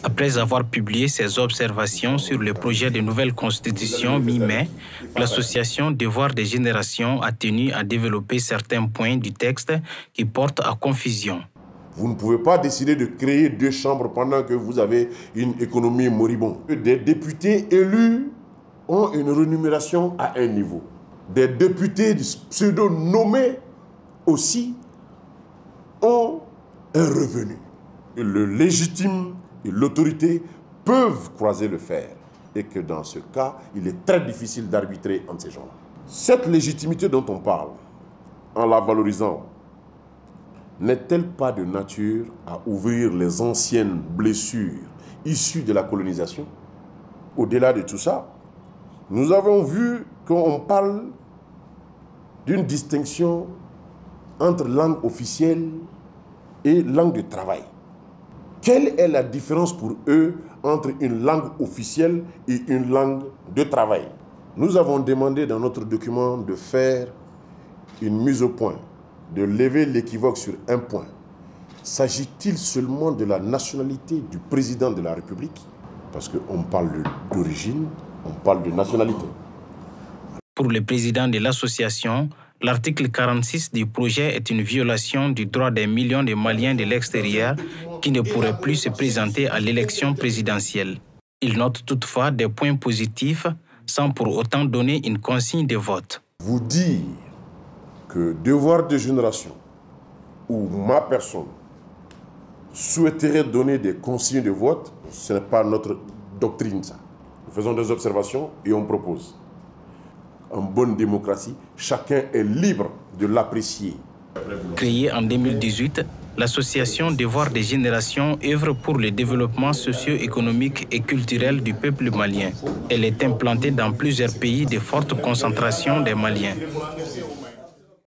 Après avoir publié ses observations sur le projet de nouvelle constitution mi-mai, l'association Devoir des générations a tenu à développer certains points du texte qui portent à confusion. Vous ne pouvez pas décider de créer 2 chambres pendant que vous avez une économie moribonde. Des députés élus ont une rémunération à un niveau. Des députés pseudo-nommés aussi ont un revenu. Et le légitime et l'autorité peuvent croiser le fer. Et que dans ce cas, il est très difficile d'arbitrer entre ces gens-là. Cette légitimité dont on parle, en la valorisant, n'est-elle pas de nature à ouvrir les anciennes blessures issues de la colonisation? Au-delà de tout ça, nous avons vu qu'on parle d'une distinction entre langue officielle et langue de travail. Quelle est la différence pour eux entre une langue officielle et une langue de travail? Nous avons demandé dans notre document de faire une mise au point, de lever l'équivoque sur un point. S'agit-il seulement de la nationalité du président de la République? Parce qu'on parle d'origine, on parle de nationalité. Pour le président de l'association, l'article 46 du projet est une violation du droit des millions de Maliens de l'extérieur qui ne pourraient plus se présenter à l'élection présidentielle. Il note toutefois des points positifs sans pour autant donner une consigne de vote. Vous dire que Devoir de génération ou ma personne souhaiterait donner des consignes de vote, ce n'est pas notre doctrine, ça. Nous faisons des observations et on propose. En bonne démocratie, chacun est libre de l'apprécier. Créée en 2018, l'association Devoir des générations œuvre pour le développement socio-économique et culturel du peuple malien. Elle est implantée dans plusieurs pays de forte concentration des Maliens.